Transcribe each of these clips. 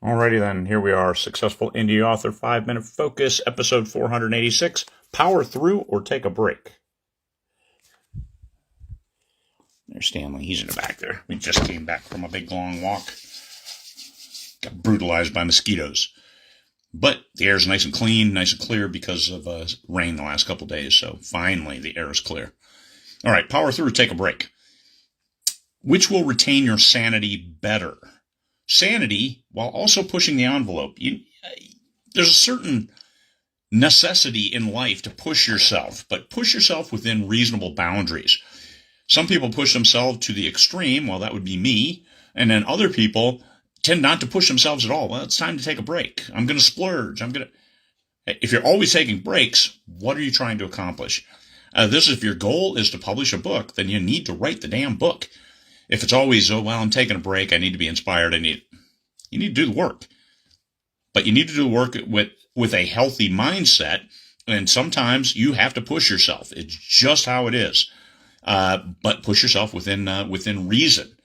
Alrighty then, here we are, Successful Indie Author 5-Minute Focus, episode 486, Power Through or Take a Break. There's Stanley, he's in the back there. We just came back from a big long walk. Got brutalized by mosquitoes. But the air's nice and clean, nice and clear because of rain the last couple days, so finally the air is clear. Alright, power through or take a break. Which will retain your sanity better? Sanity, while also pushing the envelope. There's a certain necessity in life to push yourself, but push yourself within reasonable boundaries. Some people push themselves to the extreme, well, that would be me, and then other people tend not to push themselves at all. Well, it's time to take a break. I'm going to splurge. If you're always taking breaks, what are you trying to accomplish? If your goal is to publish a book, then you need to write the damn book. If it's always, I'm taking a break, I need to be inspired, you need to do the work. But you need to do the work with a healthy mindset, and sometimes you have to push yourself. It's just how it is. But push yourself within reason.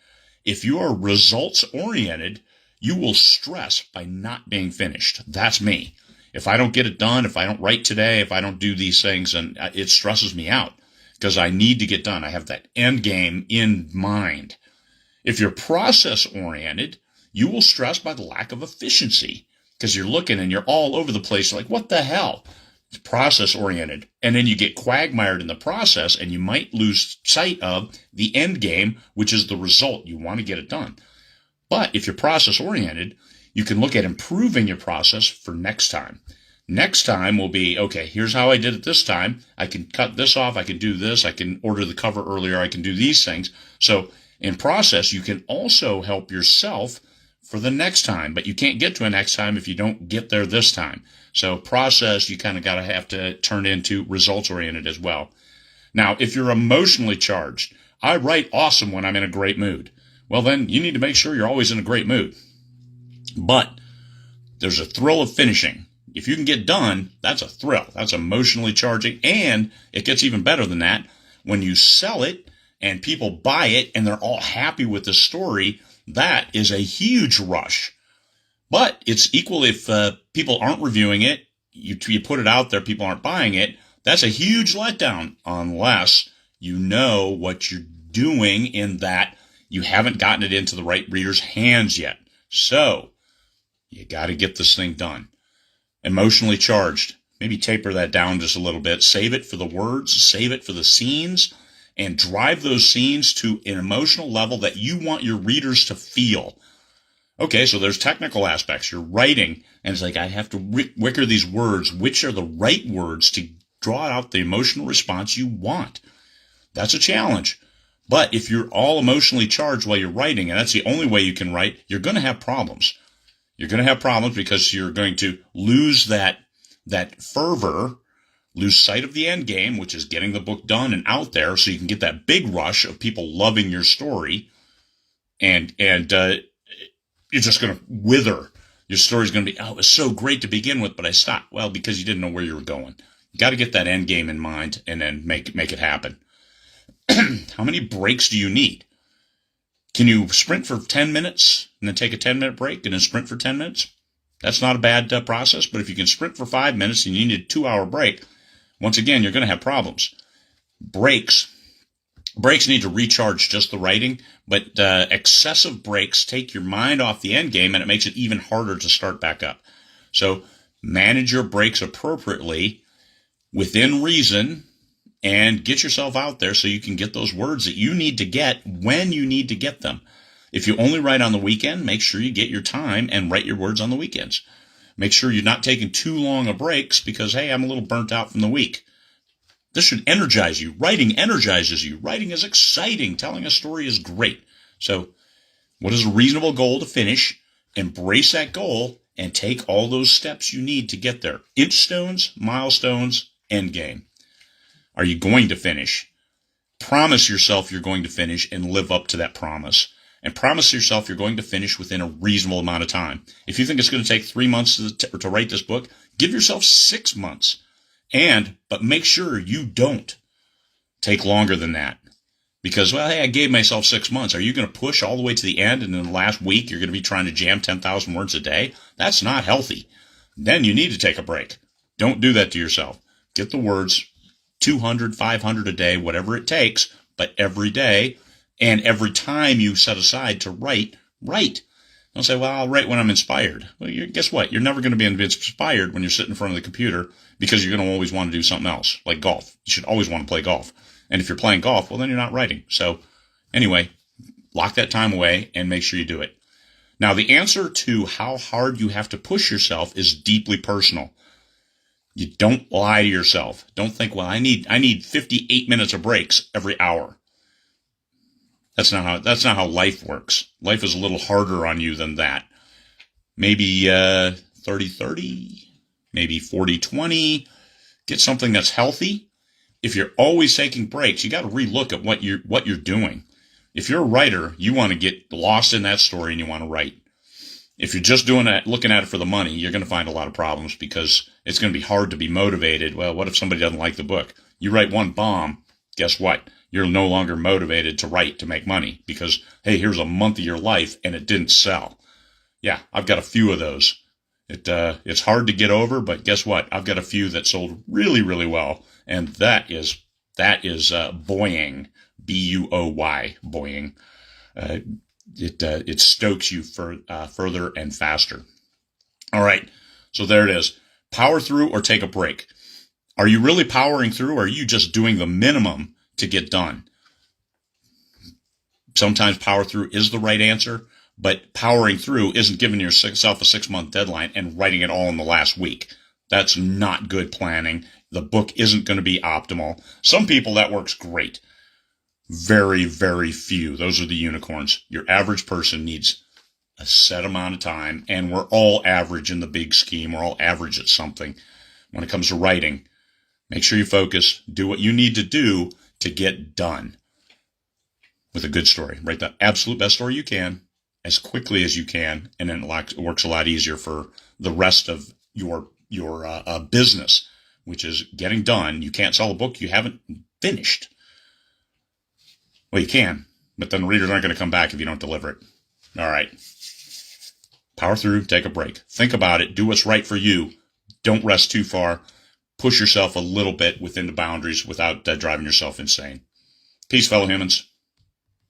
If you are results-oriented, you will stress by not being finished. That's me. If I don't get it done, if I don't write today, if I don't do these things, and it stresses me out. Because I need to get done. I have that end game in mind. If you're process-oriented, you will stress by the lack of efficiency. Because you're looking and you're all over the place like, what the hell? It's process-oriented. And then you get quagmired in the process and you might lose sight of the end game, which is the result. You want to get it done. But if you're process-oriented, you can look at improving your process for next time. Next time will be, okay, here's how I did it this time. I can cut this off. I can do this. I can order the cover earlier. I can do these things. So in process, you can also help yourself for the next time, but you can't get to a next time if you don't get there this time. So process, you kind of have to turn into results oriented as well. Now, if you're emotionally charged, I write awesome when I'm in a great mood. Well, then you need to make sure you're always in a great mood. But there's a thrill of finishing. If you can get done, that's a thrill. That's emotionally charging. And it gets even better than that. When you sell it and people buy it and they're all happy with the story, that is a huge rush. But it's equal if people aren't reviewing it, you put it out there, people aren't buying it. That's a huge letdown unless you know what you're doing in that you haven't gotten it into the right reader's hands yet. So you got to get this thing done. Emotionally charged. Maybe taper that down just a little bit. Save it for the words, save it for the scenes, and drive those scenes to an emotional level that you want your readers to feel. Okay, so there's technical aspects. You're writing, and it's like, I have to wicker these words. Which are the right words to draw out the emotional response you want? That's a challenge. But if you're all emotionally charged while you're writing, and that's the only way you can write, you're going to have problems. You're going to have problems because you're going to lose that fervor, lose sight of the end game, which is getting the book done and out there so you can get that big rush of people loving your story. And you're just going to wither. Your story's going to be, it was so great to begin with, but I stopped. Well, because you didn't know where you were going. You got to get that end game in mind and then make it happen. How many breaks do you need? Can you sprint for 10 minutes and then take a 10-minute break and then sprint for 10 minutes? That's not a bad process, but if you can sprint for 5 minutes and you need a 2-hour break, once again, you're going to have problems. Breaks need to recharge just the writing, but excessive breaks take your mind off the end game and it makes it even harder to start back up. So manage your breaks appropriately within reason and get yourself out there so you can get those words that you need to get when you need to get them. If you only write on the weekend, make sure you get your time and write your words on the weekends. Make sure you're not taking too long of breaks because, hey, I'm a little burnt out from the week. This should energize you. Writing energizes you. Writing is exciting. Telling a story is great. So what is a reasonable goal to finish? Embrace that goal and take all those steps you need to get there. Inchstones, milestones, end game. Are you going to finish? Promise yourself you're going to finish and live up to that promise. And promise yourself you're going to finish within a reasonable amount of time. If you think it's going to take 3 months to write this book, give yourself 6 months. But make sure you don't take longer than that. Because, well, hey, I gave myself 6 months. Are you going to push all the way to the end, and in the last week you're going to be trying to jam 10,000 words a day? That's not healthy. Then you need to take a break. Don't do that to yourself. Get the words 200, 500 a day, whatever it takes, but every day, and every time you set aside to write, write. Don't say, well, I'll write when I'm inspired. Well, guess what? You're never going to be inspired when you're sitting in front of the computer, because you're going to always want to do something else, like golf. You should always want to play golf. And if you're playing golf, well, then you're not writing. So anyway, lock that time away and make sure you do it. Now, the answer to how hard you have to push yourself is deeply personal. You don't lie to yourself. Don't think, well, I need 58 minutes of breaks every hour. That's not how life works. Life is a little harder on you than that. Maybe 30-30, maybe 40-20. Get something that's healthy. If you're always taking breaks, you got to relook at what you're doing. If you're a writer, you want to get lost in that story and you want to write. If you're just doing that, looking at it for the money, you're going to find a lot of problems, because it's going to be hard to be motivated. Well, what if somebody doesn't like the book? You write one bomb, guess what? You're no longer motivated to write to make money, because, hey, here's a month of your life and it didn't sell. Yeah, I've got a few of those. It's hard to get over, but guess what? I've got a few that sold really, really well, and that is buoying, B-U-O-Y, buoying. It stokes you for further and faster. All right, so there it is. Power through or take a break. Are you really powering through, or are you just doing the minimum to get done? Sometimes power through is the right answer, but powering through isn't giving yourself a 6-month deadline and writing it all in the last week. That's not good planning. The book isn't going to be optimal. Some people, that works great. Very, very few. Those are the unicorns. Your average person needs a set amount of time, and we're all average in the big scheme. We're all average at something. When it comes to writing, make sure you focus. Do what you need to do to get done with a good story. Write the absolute best story you can as quickly as you can, and then it works a lot easier for the rest of your business, which is getting done. You can't sell a book you haven't finished. Well, you can, but then readers aren't going to come back if you don't deliver it. All right. Power through, take a break. Think about it. Do what's right for you. Don't rest too far. Push yourself a little bit within the boundaries without driving yourself insane. Peace, fellow humans.